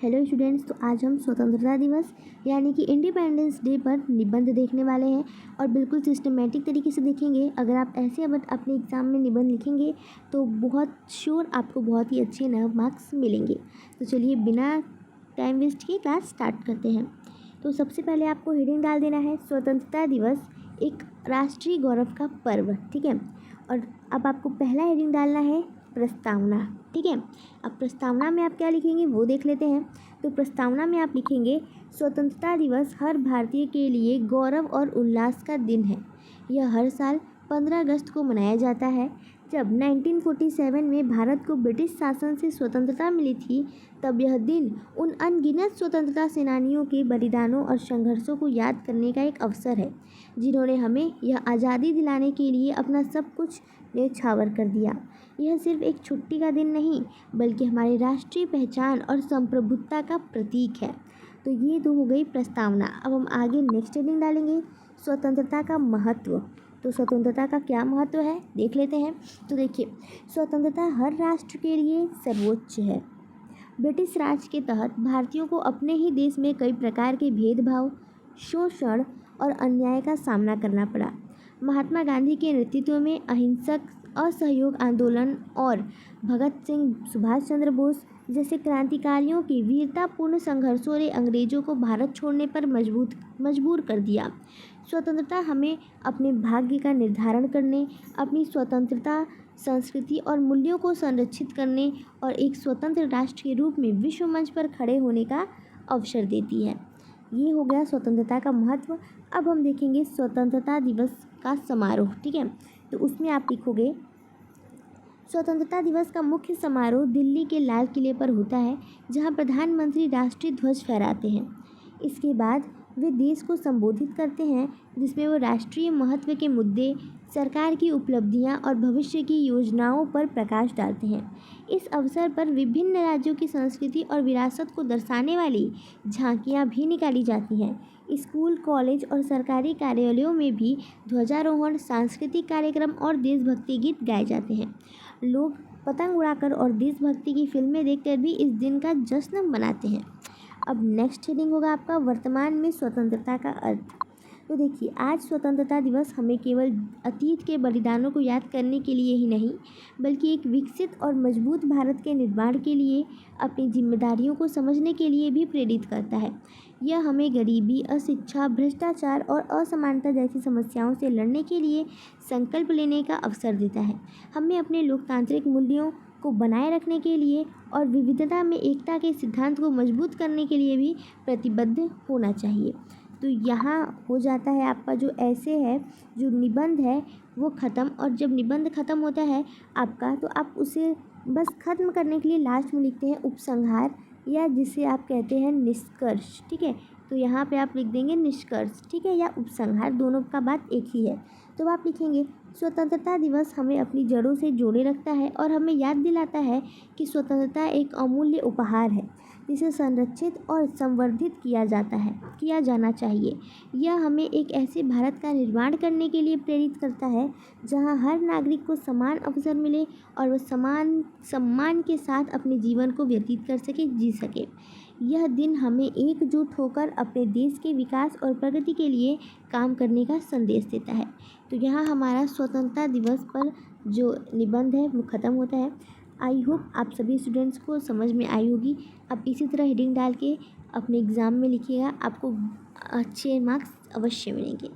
Hello students, तो आज हम स्वतंत्रता दिवस यानी कि इंडिपेंडेंस डे पर निबंध देखने वाले हैं और बिल्कुल सिस्टमेटिक तरीके से देखेंगे। अगर आप ऐसे अपने एग्ज़ाम में निबंध लिखेंगे तो बहुत श्योर आपको बहुत ही अच्छे मार्क्स मिलेंगे। तो चलिए बिना टाइम वेस्ट किए क्लास स्टार्ट करते हैं। तो सबसे पहले आपको हेडिंग डाल देना है स्वतंत्रता दिवस एक राष्ट्रीय गौरव का पर्व। ठीक है, और अब आपको पहला हेडिंग डालना है प्रस्तावना। ठीक है, अब प्रस्तावना में आप क्या लिखेंगे वो देख लेते हैं। तो प्रस्तावना में आप लिखेंगे स्वतंत्रता दिवस हर भारतीय के लिए गौरव और उल्लास का दिन है। यह हर साल 15 अगस्त को मनाया जाता है। जब 1947 में भारत को ब्रिटिश शासन से स्वतंत्रता मिली थी, तब यह दिन उन अनगिनत स्वतंत्रता सेनानियों के बलिदानों और संघर्षों को याद करने का एक अवसर है, जिन्होंने हमें यह आज़ादी दिलाने के लिए अपना सब कुछ न्यौछावर कर दिया। यह सिर्फ एक छुट्टी का दिन नहीं, बल्कि हमारी राष्ट्रीय पहचान और संप्रभुता का प्रतीक है। तो ये तो हो गई प्रस्तावना। अब हम आगे नेक्स्ट हेडिंग डालेंगे स्वतंत्रता का महत्व। तो स्वतंत्रता का क्या महत्व है देख लेते हैं। तो देखिए, स्वतंत्रता हर राष्ट्र के लिए सर्वोच्च है। ब्रिटिश राज के तहत भारतीयों को अपने ही देश में कई प्रकार के भेदभाव, शोषण और अन्याय का सामना करना पड़ा। महात्मा गांधी के नेतृत्व में अहिंसक असहयोग आंदोलन और भगत सिंह, सुभाष चंद्र बोस जैसे क्रांतिकारियों के वीरतापूर्ण संघर्षों ने अंग्रेजों को भारत छोड़ने पर मजबूर कर दिया। स्वतंत्रता हमें अपने भाग्य का निर्धारण करने, अपनी स्वतंत्रता, संस्कृति और मूल्यों को संरक्षित करने और एक स्वतंत्र राष्ट्र के रूप में विश्व मंच पर खड़े होने का अवसर देती है। ये हो गया स्वतंत्रता का महत्व। अब हम देखेंगे स्वतंत्रता दिवस का समारोह। ठीक है, तो उसमें आप लिखोगे स्वतंत्रता दिवस का मुख्य समारोह दिल्ली के लाल किले पर होता है, जहां प्रधानमंत्री राष्ट्रीय ध्वज फहराते हैं। इसके बाद वे देश को संबोधित करते हैं, जिसमें वो राष्ट्रीय महत्व के मुद्दे, सरकार की उपलब्धियां और भविष्य की योजनाओं पर प्रकाश डालते हैं। इस अवसर पर विभिन्न राज्यों की संस्कृति और विरासत को दर्शाने वाली झांकियां भी निकाली जाती हैं। स्कूल, कॉलेज और सरकारी कार्यालयों में भी ध्वजारोहण, सांस्कृतिक कार्यक्रम और देशभक्ति गीत गाए जाते हैं। लोग पतंग उड़ाकर और देशभक्ति की फिल्में देखकर भी इस दिन का जश्न मनाते हैं। अब नेक्स्ट हेडिंग होगा आपका वर्तमान में स्वतंत्रता का अर्थ। तो देखिए, आज स्वतंत्रता दिवस हमें केवल अतीत के बलिदानों को याद करने के लिए ही नहीं, बल्कि एक विकसित और मजबूत भारत के निर्माण के लिए अपनी जिम्मेदारियों को समझने के लिए भी प्रेरित करता है। यह हमें गरीबी, अशिक्षा, भ्रष्टाचार और असमानता जैसी समस्याओं से लड़ने के लिए संकल्प लेने का अवसर देता है। हमें अपने लोकतांत्रिक मूल्यों को बनाए रखने के लिए और विविधता में एकता के सिद्धांत को मजबूत करने के लिए भी प्रतिबद्ध होना चाहिए। तो यहाँ हो जाता है आपका जो ऐसे है, जो निबंध है वो ख़त्म। और जब निबंध ख़त्म होता है आपका, तो आप उसे बस ख़त्म करने के लिए लास्ट में लिखते हैं उपसंहार, या जिसे आप कहते हैं निष्कर्ष। ठीक है, तो यहाँ पे आप लिख देंगे निष्कर्ष। ठीक है, या उपसंहार, दोनों का बात एक ही है। तो आप लिखेंगे स्वतंत्रता दिवस हमें अपनी जड़ों से जोड़े रखता है और हमें याद दिलाता है कि स्वतंत्रता एक अमूल्य उपहार है, जिसे संरक्षित और संवर्धित किया जाना चाहिए। यह हमें एक ऐसे भारत का निर्माण करने के लिए प्रेरित करता है, जहां हर नागरिक को समान अवसर मिले और वह समान सम्मान के साथ अपने जीवन को व्यतीत कर सके, जी सके। यह दिन हमें एकजुट होकर अपने देश के विकास और प्रगति के लिए काम करने का संदेश देता है। तो यहाँ हमारा स्वतंत्रता दिवस पर जो निबंध है वो ख़त्म होता है। आई होप आप सभी स्टूडेंट्स को समझ में आई होगी। आप इसी तरह हेडिंग डाल के अपने एग्ज़ाम में लिखिएगा, आपको अच्छे मार्क्स अवश्य मिलेंगे।